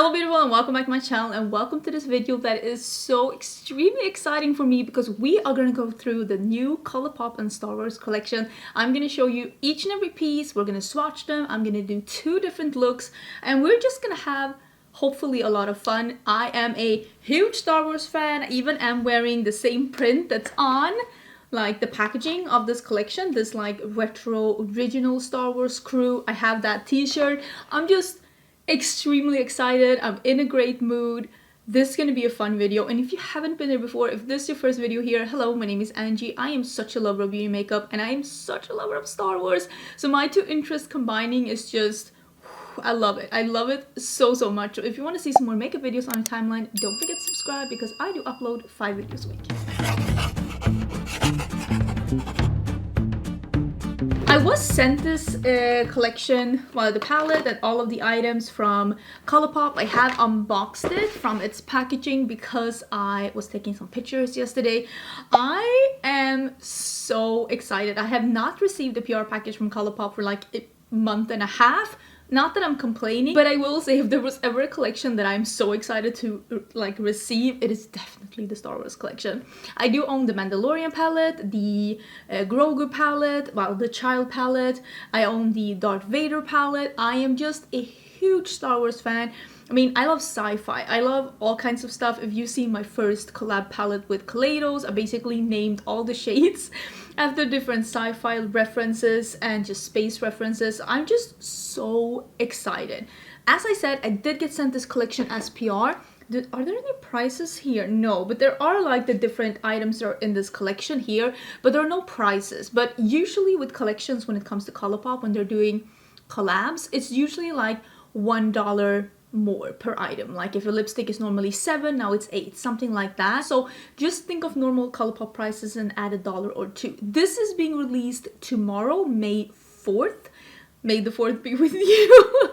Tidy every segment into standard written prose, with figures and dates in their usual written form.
Hello beautiful and welcome back to my channel and welcome to this video that is so extremely exciting for me because we are going to go through the new Colourpop and Star Wars collection. I'm going to show you each and every piece. We're going to swatch them. I'm going to do 2 different looks and we're just going to have hopefully a lot of fun. I am a huge Star Wars fan. I even am wearing the same print that's on like the packaging of this collection, this like retro original Star Wars crew. I have that t-shirt. I'm just extremely excited. I'm in a great mood. This is going to be a fun video, and if you haven't been here before, if this is your first video here, hello, my name is Angie. I am such a lover of beauty makeup and I am such a lover of Star Wars, so my 2 interests combining is just, I love it. I love it so much. So if you want to see some more makeup videos on the timeline, don't forget to subscribe because I do upload 5 videos a week. I was sent this collection, well, the palette and all of the items from Colourpop. I have unboxed it from its packaging because I was taking some pictures yesterday. I am so excited. I have not received a PR package from Colourpop for like a month and a half. Not that I'm complaining, but I will say if there was ever a collection that I'm so excited to like receive, it is definitely the Star Wars collection. I do own the Mandalorian palette, the Grogu palette, well, the Child palette. I own the Darth Vader palette. I am just a huge Star Wars fan. I mean, I love sci-fi. I love all kinds of stuff. If you've seen my first collab palette with Kaleidos, I basically named all the shades after different sci-fi references and just space references. I'm just so excited. As I said, I did get sent this collection as PR. Are there any prices here? No, but there are like the different items that are in this collection here, but there are no prices. But usually with collections, when it comes to Colourpop, when they're doing collabs, it's usually like $1 more per item. Like if a lipstick is normally $7, now it's $8, something like that. So just think of normal Colourpop prices and add $1 or $2. This is being released tomorrow, May 4th. May the 4th be with you.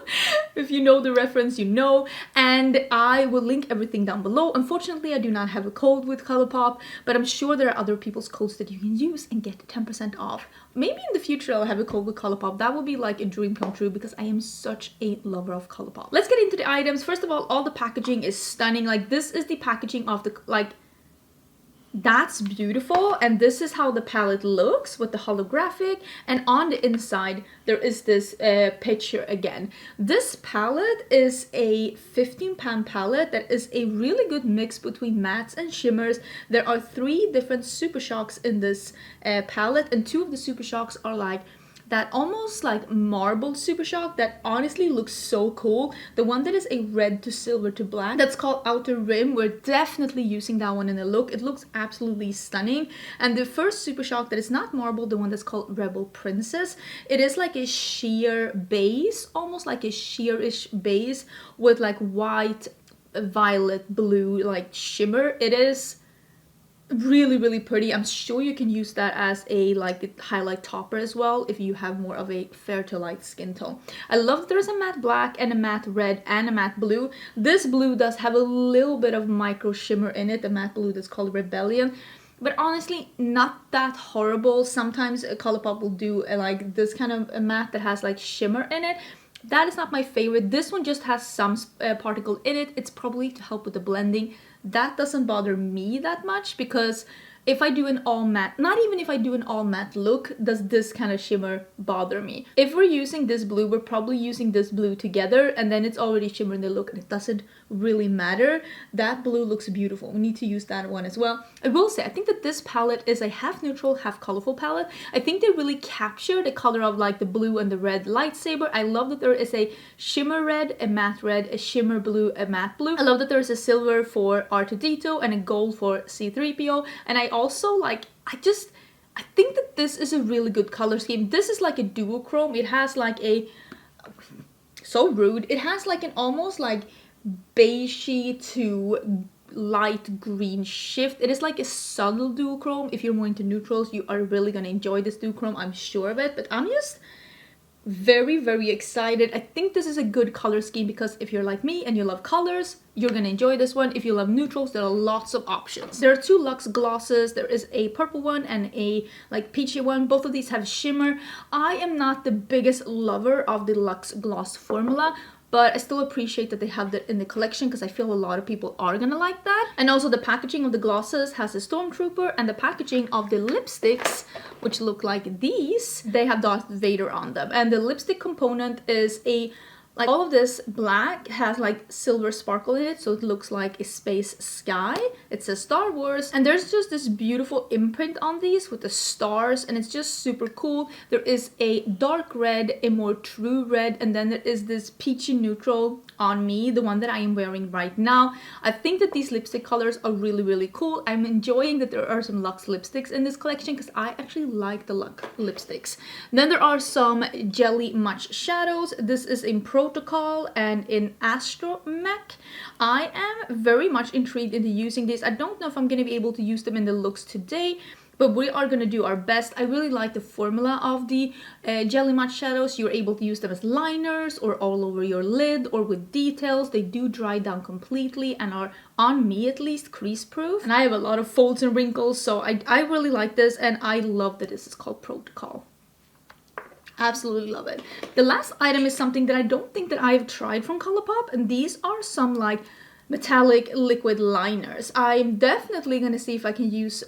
If you know the reference, you know. And I will link everything down below. Unfortunately, I do not have a code with Colourpop, but I'm sure there are other people's codes that you can use and get 10% off. Maybe in the future I'll have a code with Colourpop. That would be like a dream come true because I am such a lover of Colourpop. Let's get into the items. First of all the packaging is stunning. Like this is the packaging of the, like, that's beautiful, and this is how the palette looks with the holographic, and on the inside there is this picture again. This palette is a 15-pan palette that is a really good mix between mattes and shimmers. There are 3 different super shocks in this palette, and 2 of the super shocks are like that almost like marble super shock that honestly looks so cool. The one that is a red to silver to black, that's called Outer Rim. We're definitely using that one in the look. It looks absolutely stunning. And the first super shock that is not marble, the one that's called Rebel Princess, it is like a sheer base, almost like a sheerish base with like white, violet, blue like shimmer. It is really pretty. I'm sure you can use that as a like highlight topper as well if you have more of a fair to light skin tone. I love that there's a matte black and a matte red and a matte blue. This blue does have a little bit of micro shimmer in it, the matte blue that's called Rebellion, but honestly not that horrible. Sometimes Colourpop will do like this kind of a matte that has like shimmer in it. That is not my favorite. This one just has some particle in it. It's probably to help with the blending. That doesn't bother me that much because if I do an all matte, not even if I do an all matte look, does this kind of shimmer bother me. If we're using this blue, we're probably using this blue together and then it's already shimmer in the look and it doesn't really matter. That blue looks beautiful. We need to use that one as well. I will say, I think that this palette is a half neutral, half colorful palette. I think they really capture the color of like the blue and the red lightsaber. I love that there is a shimmer red, a matte red, a shimmer blue, a matte blue. I love that there is a silver for R2-D2 and a gold for C-3PO. And I also like, I think that this is a really good color scheme. This is like a duochrome. It has like a, so rude, it has like an almost like beigey to light green shift. It is like a subtle duochrome. If you're more into neutrals, you are really gonna enjoy this duochrome, I'm sure of it. But I'm just very excited. I think this is a good color scheme because if you're like me and you love colors, you're gonna enjoy this one. If you love neutrals, there are lots of options. There are 2 luxe glosses. There is a purple one and a like peachy one. Both of these have shimmer. I am not the biggest lover of the luxe gloss formula. but I still appreciate that they have that in the collection because I feel a lot of people are gonna like that. And also the packaging of the glosses has a stormtrooper, and the packaging of the lipsticks, which look like these, they have Darth Vader on them. And the lipstick component is a, like, all of this black has like silver sparkle in it, so it looks like a space sky. It says Star Wars, and there's just this beautiful imprint on these with the stars, and it's just super cool. There is a dark red, a more true red, and then there is this peachy neutral on me, the one that I am wearing right now. I think that these lipstick colors are really, really cool. I'm enjoying that there are some luxe lipsticks in this collection because I actually like the luxe lipsticks. Then there are some Jelly Much shadows. This is in Protocol and in Astro Mech. I am very much intrigued into using these. I don't know if I'm going to be able to use them in the looks today, but we are going to do our best. I really like the formula of the Jelly Matte shadows. You're able to use them as liners or all over your lid or with details. They do dry down completely and are, on me at least, crease proof. And I have a lot of folds and wrinkles, so I really like this, and I love that this is called Protocol. Absolutely love it. The last item is something that I don't think that I've tried from Colourpop, and these are some like metallic liquid liners. I'm definitely gonna see if I can use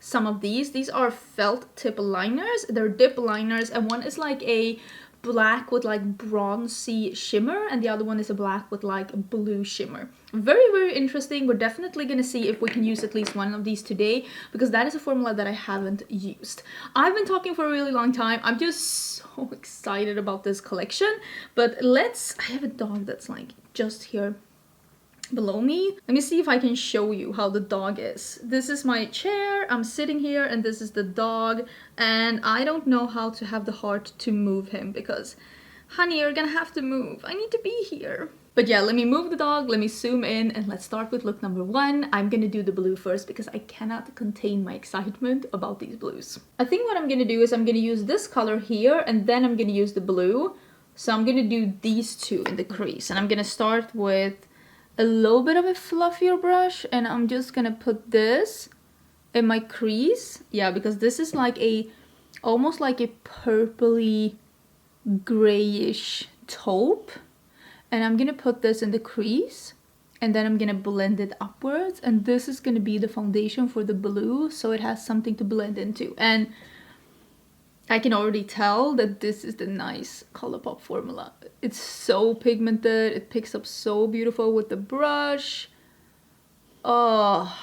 some of these. These are felt tip liners. They're dip liners, and one is like a black with like bronzy shimmer, and the other one is a black with like blue shimmer. Very, very interesting. We're definitely gonna see if we can use at least one of these today, because that is a formula that I haven't used. I've been talking for a really long time. I'm just so excited about this collection, but I have a dog that's like just here below me. Let me see if I can show you how the dog is. This is my chair, I'm sitting here, and this is the dog, and I don't know how to have the heart to move him because, honey, you're gonna have to move. I need to be here. But yeah, let me move the dog, let me zoom in, and let's start with look number one. I'm gonna do the blue first because I cannot contain my excitement about these blues. I think what I'm gonna do is I'm gonna use this color here, and then I'm gonna use the blue. So I'm gonna do these two in the crease, and I'm gonna start with a little bit of a fluffier brush, and I'm just gonna put this in my crease. Yeah, because this is like almost like a purpley grayish taupe, and I'm gonna put this in the crease, and then I'm gonna blend it upwards, and this is gonna be the foundation for the blue, so it has something to blend into. And I can already tell that this is the nice Colourpop formula. It's so pigmented, it picks up so beautiful with the brush. Oh,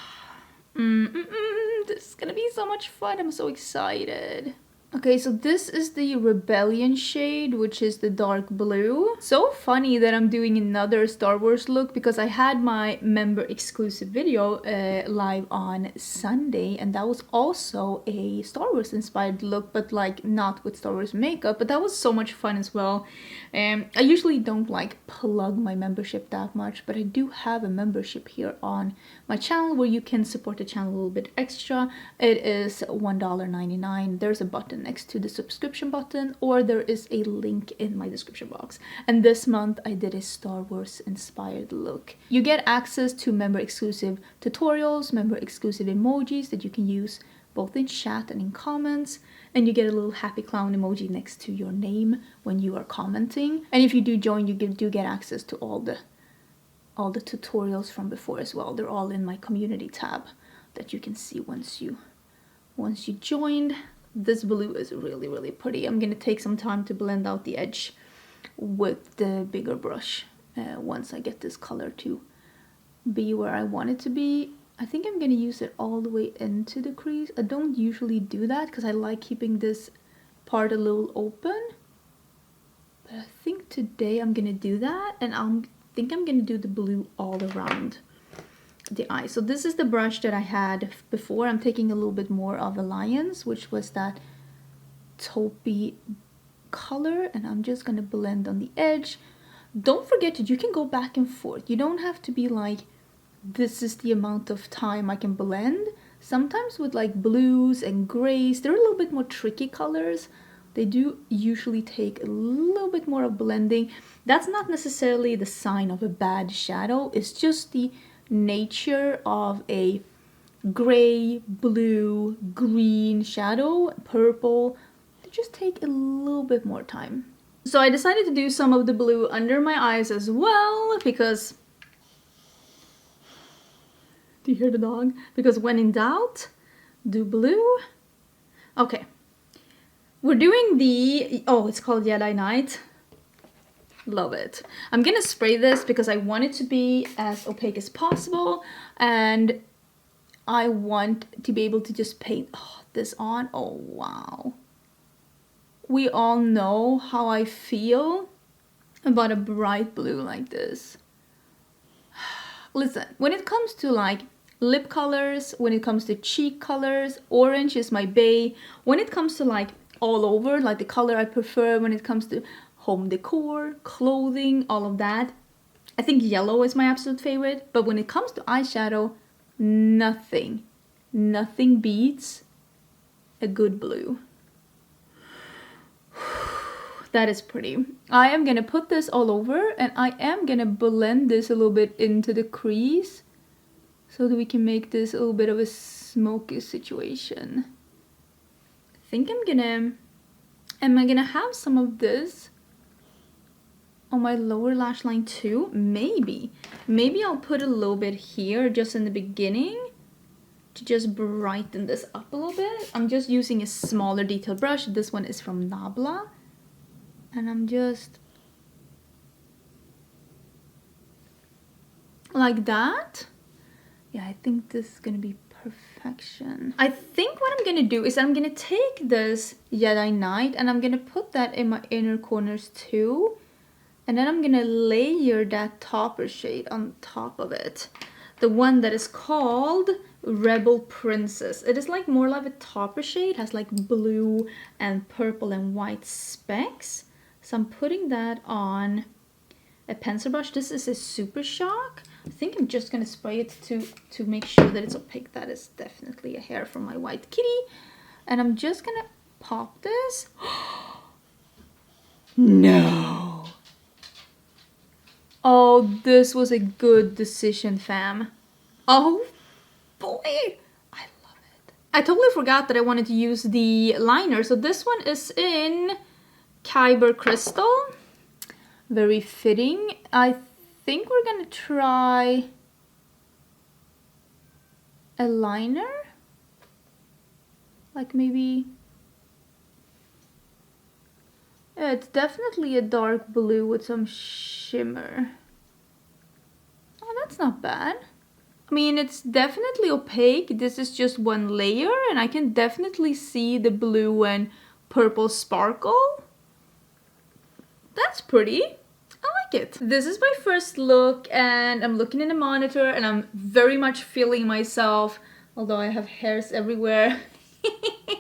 this is gonna be so much fun. I'm so excited. Okay, so this is the Rebellion shade, which is the dark blue. So funny that I'm doing another Star Wars look because I had my member exclusive video live on Sunday, and that was also a Star Wars inspired look, but like not with Star Wars makeup, but that was so much fun as well. I usually don't like plug my membership that much, but I do have a membership here on my channel where you can support the channel a little bit extra. It is $1.99. There's a button next to the subscription button, or there is a link in my description box. And this month I did a Star Wars inspired look. You get access to member exclusive tutorials, member exclusive emojis that you can use both in chat and in comments, and you get a little happy clown emoji next to your name when you are commenting. And if you do join, you do get access to all the tutorials from before as well. They're all in my community tab that you can see once you joined. This blue is really, really pretty. I'm gonna take some time to blend out the edge with the bigger brush once I get this color to be where I want it to be. I think I'm gonna use it all the way into the crease. I don't usually do that because I like keeping this part a little open, but I think today I'm gonna do that, and I think I'm gonna do the blue all around the eye. So this is the brush that I had before. I'm taking a little bit more of Alliance, which was that taupey color, and I'm just gonna blend on the edge. Don't forget that you can go back and forth. You don't have to be like, this is the amount of time I can blend. Sometimes with like blues and grays, they're a little bit more tricky colors. They do usually take a little bit more of blending. That's not necessarily the sign of a bad shadow. It's just the nature of a gray, blue, green shadow, purple. They just take a little bit more time. So I decided to do some of the blue under my eyes as well, because... Do you hear the dog? Because when in doubt, do blue. Okay. We're doing the... Oh, it's called Jedi Night. Love it. I'm gonna spray this because I want it to be as opaque as possible, and I want to be able to just paint this on. Oh, wow. We all know how I feel about a bright blue like this. Listen, when it comes to like lip colors, when it comes to cheek colors, orange is my bae. When it comes to like all over, like the color I prefer, when it comes to home decor, clothing, all of that, I think yellow is my absolute favorite. But when it comes to eyeshadow, nothing beats a good blue. That is pretty. I am gonna put this all over, and I am gonna blend this a little bit into the crease so that we can make this a little bit of a smoky situation. I think am I gonna have some of this on my lower lash line too? Maybe I'll put a little bit here just in the beginning to just brighten this up a little bit. I'm just using a smaller detail brush. This one is from Nabla. And I'm just like that. Yeah, I think this is gonna be perfection. I think what I'm gonna do is I'm gonna take this Jedi Night and I'm gonna put that in my inner corners too. And then I'm gonna layer that topper shade on top of it. The one that is called Rebel Princess. It is like more like a topper shade, has like blue and purple and white specks. So I'm putting that on a pencil brush. This is a Super Shock. I think I'm just gonna spray it to make sure that it's opaque. That is definitely a hair from my white kitty. And I'm just gonna pop this. No. Oh, this was a good decision, fam. Oh boy, I love it. I totally forgot that I wanted to use the liner. So this one is in Kyber Crystal. Very fitting. I think we're gonna try a liner. Like maybe... Yeah, it's definitely a dark blue with some shimmer. Oh, that's not bad. I mean, it's definitely opaque. This is just one layer, and I can definitely see the blue and purple sparkle. That's pretty. I like it. This is my first look, and I'm looking in the monitor, and I'm very much feeling myself, although I have hairs everywhere.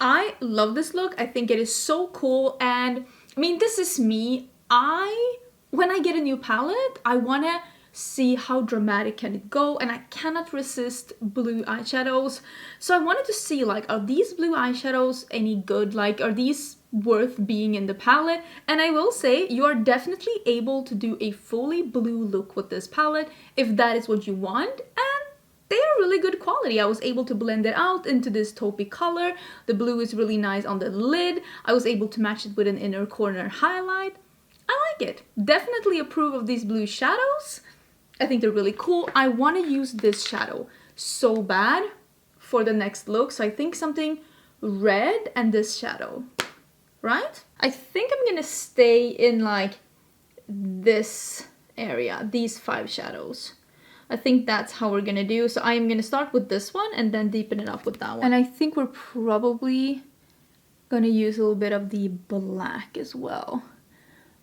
I love this look. I think it is so cool, and I mean, this is me. When I get a new palette, I wanna see how dramatic can it go, and I cannot resist blue eyeshadows. So I wanted to see, like, are these blue eyeshadows any good? Like, are these worth being in the palette? And I will say, you are definitely able to do a fully blue look with this palette if that is what you want, and they are really good quality. I was able to blend it out into this taupey color. The blue is really nice on the lid. I was able to match it with an inner corner highlight. I like it. Definitely approve of these blue shadows. I think they're really cool. I want to use this shadow so bad for the next look. So I think something red and this shadow, right? I think I'm gonna stay in like this area, these 5 shadows. I think that's how we're gonna do. So I am gonna start with this one and then deepen it up with that one. And I think we're probably gonna use a little bit of the black as well.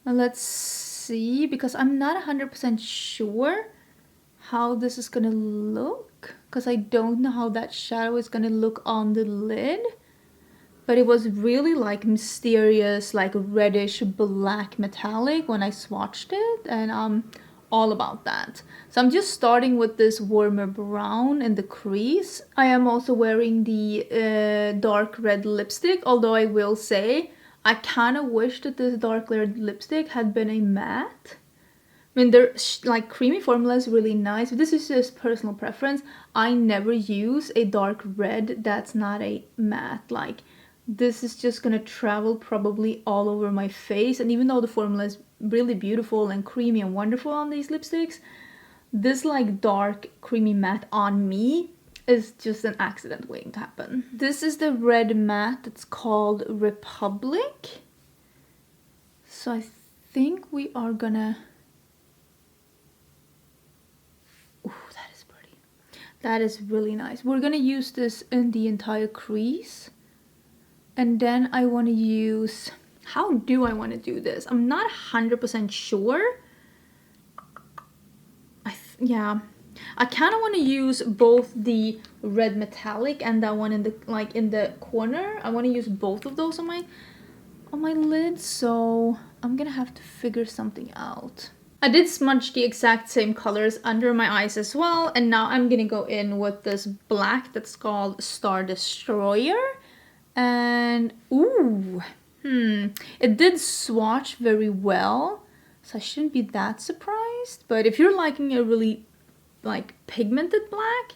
Now let's see, because I'm not 100% sure how this is gonna look, because I don't know how that shadow is gonna look on the lid. But it was really like mysterious, like reddish black metallic when I swatched it, and I'm all about that. So I'm just starting with this warmer brown in the crease. I am also wearing the dark red lipstick, although I will say I kind of wish that this dark red lipstick had been a matte. I mean, their like creamy formula is really nice, but this is just personal preference. I never use a dark red that's not a matte. Like, this is just gonna travel probably all over my face. And even though the formula is really beautiful and creamy and wonderful on these lipsticks, this like dark creamy matte on me is just an accident waiting to happen. This is the red matte. It's called Republic. So I think we are gonna... Ooh, that is pretty. That is really nice. We're gonna use this in the entire crease. And then I want to use... How do I want to do this? I'm not 100% sure. Yeah. I kind of want to use both the red metallic and that one in the in the corner. I want to use both of those on my lid, so I'm gonna have to figure something out. I did smudge the exact same colors under my eyes as well, and now I'm gonna go in with this black that's called Star Destroyer. And ooh, it did swatch very well, so I shouldn't be that surprised. But if you're liking a really like pigmented black,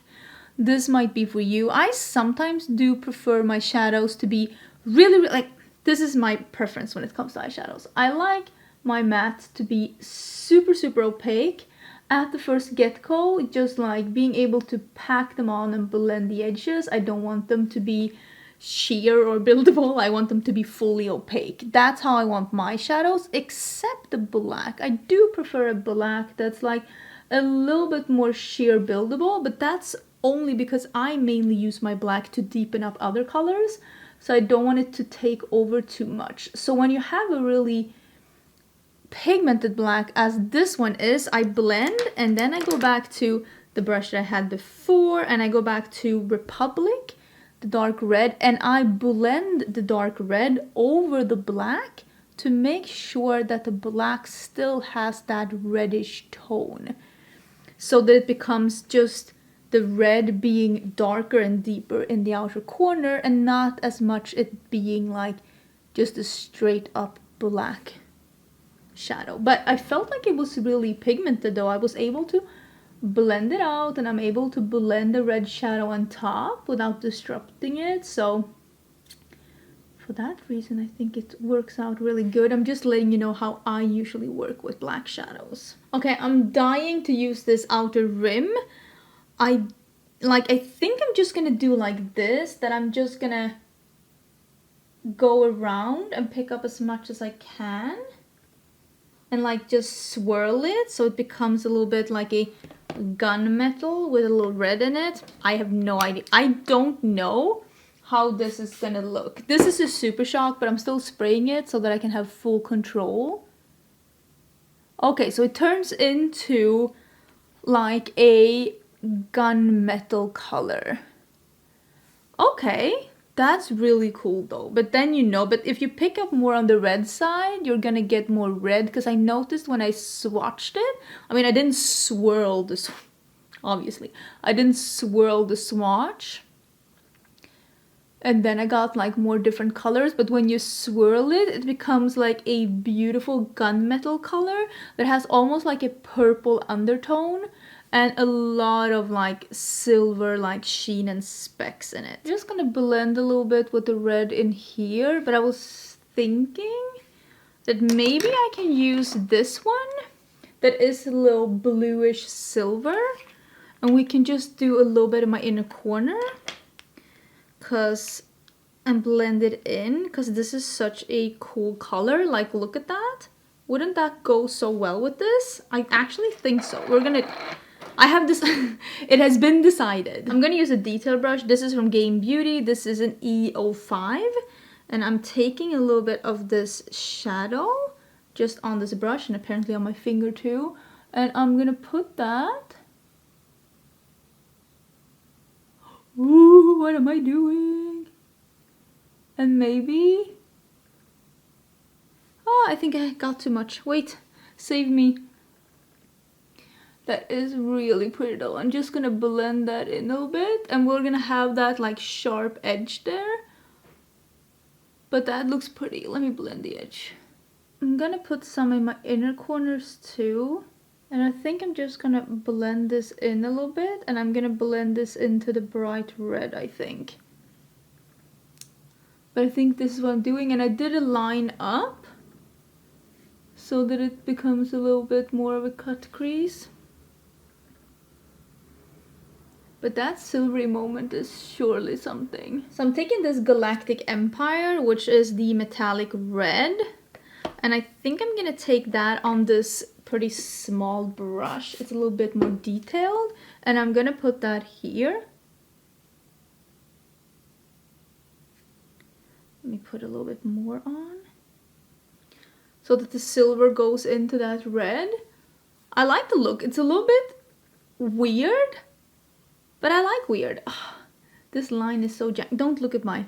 this might be for you. I sometimes do prefer my shadows to be really like, this is my preference when it comes to eyeshadows. I like my mattes to be super opaque at the first get-go, just like being able to pack them on and blend the edges. I don't want them to be sheer or buildable. I want them to be fully opaque. That's how I want my shadows, except the black. I do prefer a black that's like a little bit more sheer buildable, but that's only because I mainly use my black to deepen up other colors, so I don't want it to take over too much. So when you have a really pigmented black as this one is, I blend and then I go back to the brush that I had before and I go back to Republic, the dark red, and I blend the dark red over the black to make sure that the black still has that reddish tone, so that it becomes just the red being darker and deeper in the outer corner and not as much it being like just a straight up black shadow. But I felt like it was really pigmented though. I was able to blend it out and I'm able to blend the red shadow on top without disrupting it. So for that reason, I think it works out really good. I'm just letting you know how I usually work with black shadows. Okay, I'm dying to use this outer rim. I think I'm just gonna do like this, that I'm just gonna go around and pick up as much as I can and like just swirl it so it becomes a little bit like a gunmetal with a little red in it. I have no idea. I don't know how this is gonna look. This is a super shock, but I'm still spraying it so that I can have full control. Okay, so it turns into like a gunmetal color. Okay, that's really cool though. But then but if you pick up more on the red side, you're gonna get more red, because I noticed when I swatched it, I mean, I didn't swirl the obviously I didn't swirl the swatch, and then I got like more different colors, but when you swirl it, it becomes like a beautiful gunmetal color that has almost like a purple undertone and a lot of like silver like sheen and specks in it. I'm just gonna blend a little bit with the red in here, but I was thinking that maybe I can use this one that is a little bluish silver, and we can just do a little bit in my inner corner and blend it in, because this is such a cool color. Like, look at that. Wouldn't that go so well with this? I actually think so. I have this, it has been decided. I'm gonna use a detail brush. This is from Game Beauty. This is an E05. And I'm taking a little bit of this shadow just on this brush and apparently on my finger too. And I'm gonna put that. Ooh, what am I doing? And maybe... Oh, I think I got too much. Wait, save me. That is really pretty though. I'm just gonna blend that in a little bit, and we're gonna have that like sharp edge there. But that looks pretty. Let me blend the edge. I'm gonna put some in my inner corners too. And I think I'm just gonna blend this in a little bit, and I'm gonna blend this into the bright red, I think. But I think this is what I'm doing, and I did a line up so that it becomes a little bit more of a cut crease. But that silvery moment is surely something. So I'm taking this Galactic Empire, which is the metallic red. And I think I'm gonna take that on this pretty small brush. It's a little bit more detailed. And I'm gonna put that here. Let me put a little bit more on, so that the silver goes into that red. I like the look. It's a little bit weird, but I like weird. Ugh, this line is so don't look at mine.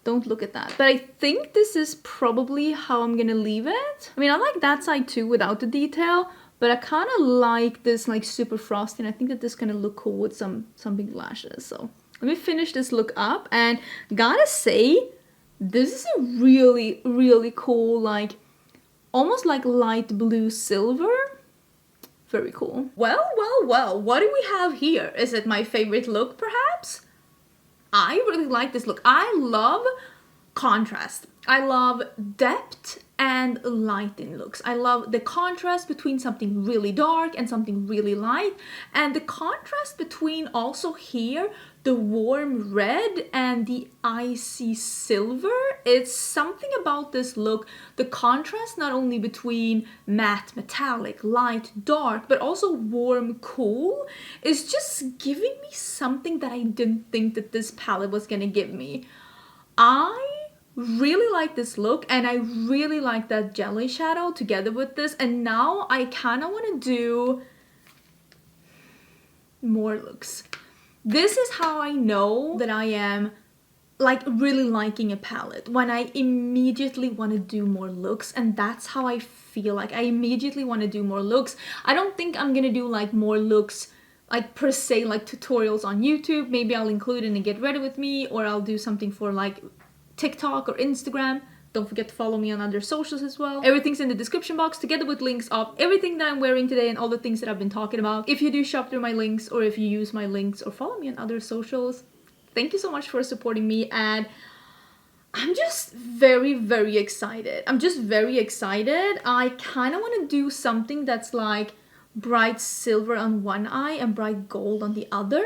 Don't look at that. But I think this is probably how I'm gonna leave it. I mean, I like that side too without the detail, but I kind of like this like super frosty, and I think that this is gonna look cool with some big lashes. So let me finish this look up, and gotta say, this is a really, really cool, like almost like light blue silver. Very cool. Well, well, well, what do we have here? Is it my favorite look, perhaps? I really like this look. I love contrast. I love depth and light in looks. I love the contrast between something really dark and something really light, and the contrast between also here the warm red and the icy silver. It's something about this look, the contrast not only between matte, metallic, light, dark, but also warm, cool, is just giving me something that I didn't think that this palette was gonna give me. I really like this look, and I really like that jelly shadow together with this, and now I kind of want to do more looks. This is how I know that I am like really liking a palette, when I immediately want to do more looks, and that's how I feel like I immediately want to do more looks. I don't think I'm gonna do like more looks like per se like tutorials on YouTube. Maybe I'll include in a Get Ready With Me, or I'll do something for like TikTok or Instagram. Don't forget to follow me on other socials as well. Everything's in the description box, together with links of everything that I'm wearing today and all the things that I've been talking about. If you do shop through my links, or if you use my links, or follow me on other socials, thank you so much for supporting me, and I'm just very, very excited. I'm just very excited. I kind of want to do something that's like bright silver on one eye and bright gold on the other.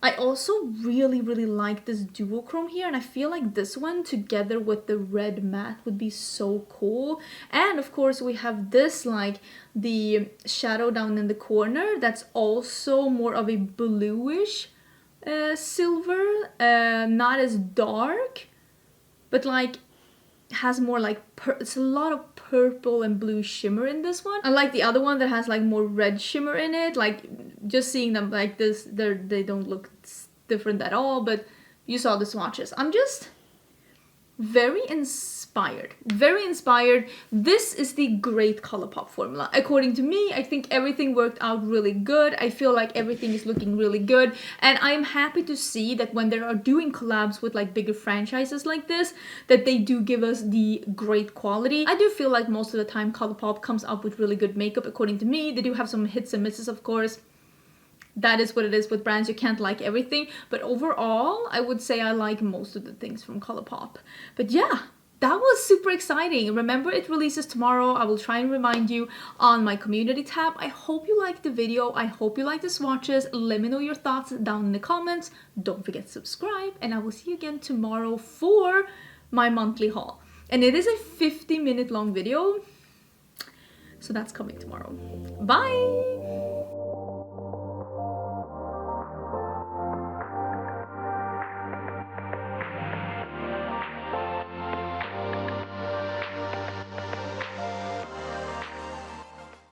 I also really, really like this duochrome here, and I feel like this one together with the red matte would be so cool. And of course we have this, like the shadow down in the corner, that's also more of a bluish silver, not as dark, but like has more like it's a lot of purple and blue shimmer in this one. Unlike the other one that has like more red shimmer in it, like just seeing them like this, they don't look different at all, but you saw the swatches. I'm just very inspired, very inspired. This is the great Colourpop formula. According to me, I think everything worked out really good. I feel like everything is looking really good, and I'm happy to see that when they are doing collabs with like bigger franchises like this, that they do give us the great quality. I do feel like most of the time Colourpop comes up with really good makeup. According to me, they do have some hits and misses, of course. That is what it is with brands. You can't like everything, but overall I would say I like most of the things from Colourpop. But yeah, that was super exciting. Remember, it releases tomorrow. I will try and remind you on my community tab. I hope you liked the video. I hope you liked the swatches. Let me know your thoughts down in the comments. Don't forget to subscribe, and I will see you again tomorrow for my monthly haul. And it is a 50-minute long video, so that's coming tomorrow. Bye!